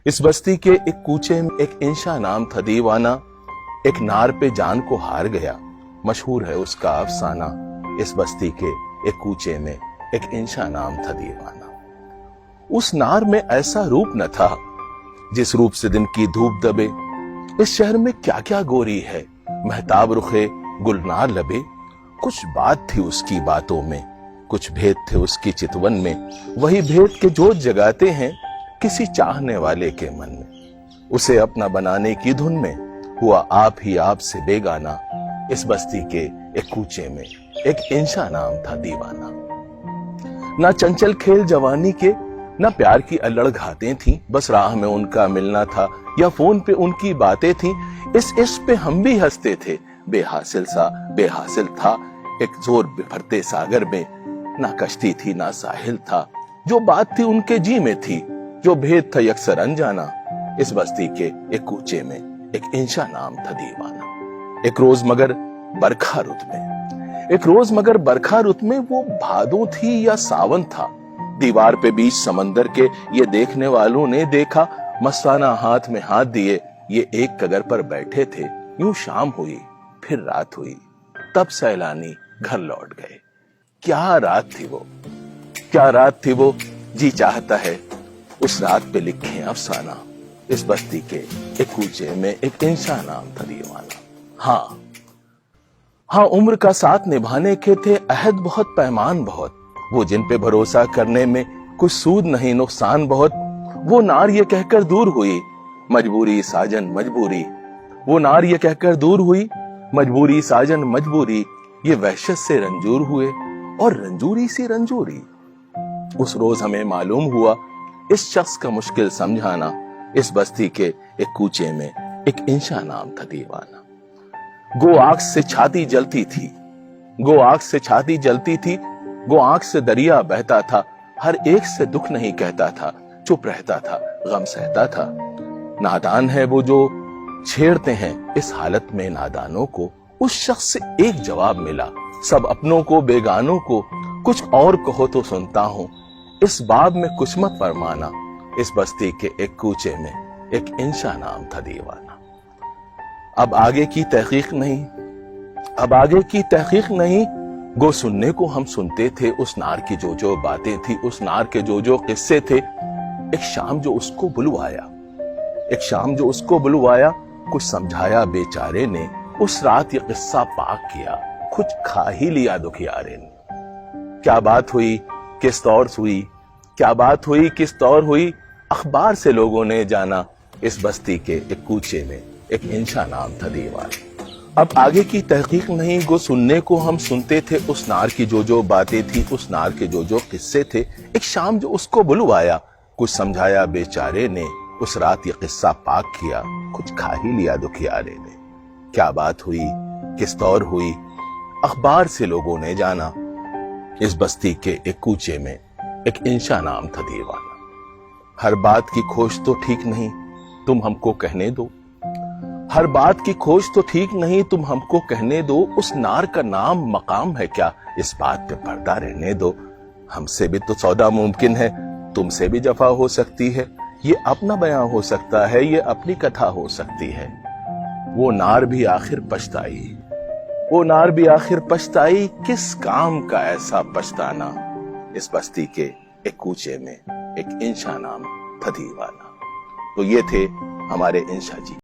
इस बस्ती के एक कूचे में एक इंशा नाम था दीवाना, एक नार पे जान को हार गया, मशहूर है उसका अफसाना। इस बस्ती के एक कूचे में एक इंशा नाम था दीवाना। उस नार में ऐसा रूप न था जिस रूप से दिन की धूप दबे। इस शहर में क्या क्या गोरी है, महताब रुखे गुलनार लबे। कुछ बात थी उसकी बातों में, कुछ भेद थे उसकी चितवन में, वही भेद के जोत जगाते हैं किसी चाहने वाले के मन में। उसे अपना बनाने की धुन में हुआ आप ही आप से बेगाना। इस बस्ती के एक कूचे में एक इंशा नाम था दीवाना। ना चंचल खेल जवानी के, ना प्यार की अल्लड़ घातें थी, बस राह में उनका मिलना था या फोन पे उनकी बातें थी। इस इश्क पे हम भी हंसते थे, बेहासिल सा बेहासिल था एक जोर बिफरते सागर में। ना कश्ती थी ना साहिल था, जो बात थी उनके जी में थी, जो भेद था यकसर अनजाना। इस बस्ती के एक कूचे में एक इंशा नाम था दीवाना। एक रोज मगर बरखा रुत में, एक रोज मगर बरखा रुत में, वो भादों थी या सावन था। दीवार पे बीच समंदर के ये देखने वालों ने देखा, मस्ताना हाथ में हाथ दिए ये एक कगर पर बैठे थे। यूं शाम हुई फिर रात हुई, तब सैलानी घर लौट गए। क्या रात थी वो, क्या रात थी वो, जी चाहता है उस रात पे लिखे अफसाना। इस बस्ती के एक कूचे में एक इंशा नाम था दीवाना। हाँ, उम्र का साथ निभाने के थे अहद बहुत पैमान बहुत, वो जिन पे भरोसा करने में कुछ सूद नहीं नुकसान बहुत। वो नार ये कहकर दूर हुई मजबूरी साजन मजबूरी, वो नार ये कहकर दूर हुई मजबूरी साजन मजबूरी। ये वहशत से रंजूर हुए और रंजूरी से रंजूरी। उस रोज हमें मालूम हुआ इस शख्स का मुश्किल समझाना। इस बस्ती के एक कूचे में एक इंशा नाम था दीवाना। गो आग से छाती जलती थी, गो आग से छाती जलती थी, गो आंख से दरिया बहता था। हर एक से दुख नहीं कहता था, चुप रहता था गम सहता था। नादान है वो जो छेड़ते हैं इस हालत में नादानों को। उस शख्स से एक जवाब मिला, सब अपनों को बेगानों को, कुछ और कहो तो सुनता हूं, इस बाब में कुछ मत फरमाना। इस बस्ती के एक कूचे में एक इंशा नाम था दीवाना। अब आगे की तहकीक नहीं, अब आगे की तहकीक नहीं, गो सुनने को हम सुनते थे उस नार की जो जो बातें थी, उस नार के जो जो किस्से थे। एक शाम जो उसको बुलवाया, एक शाम जो उसको बुलवाया, कुछ समझाया बेचारे ने, उस रात ये किस्सा पाक किया, कुछ खा ही लिया दुखियारे ने। क्या बात हुई किस तौर हुई, क्या बात हुई किस तौर हुई, अखबार से लोगों ने जाना। इस बस्ती के एक कूचे में एक इंशा नाम था दीवाना। अब आगे की तहकीक नहीं, गो सुनने को हम सुनते थे उस नार की जो जो बातें थी, उस नार के जो जो किस्से थे। एक शाम जो उसको बुलवाया, कुछ समझाया बेचारे ने, उस रात ये किस्सा पाक किया, कुछ खा ही लिया दुखियारे ने। क्या बात हुई किस तौर हुई, अखबार से लोगों ने जाना। इस बस्ती के एक कूचे में एक इंशा नाम था दीवाना। हर बात की खोज तो ठीक नहीं, तुम हमको कहने दो, हर बात की खोज तो ठीक नहीं, तुम हमको कहने दो। उस नार का नाम मकाम है क्या, इस बात पे पर्दा रहने दो। हमसे भी तो सौदा मुमकिन है, तुमसे भी जफा हो सकती है। ये अपना बयां हो सकता है, ये अपनी कथा हो सकती है। वो नार भी आखिर पछताई, वो नार भी आखिर पछताई, किस काम का ऐसा पछताना। इस बस्ती के एक कूचे में एक इंशा नाम था दीवाना। तो ये थे हमारे इंशा जी।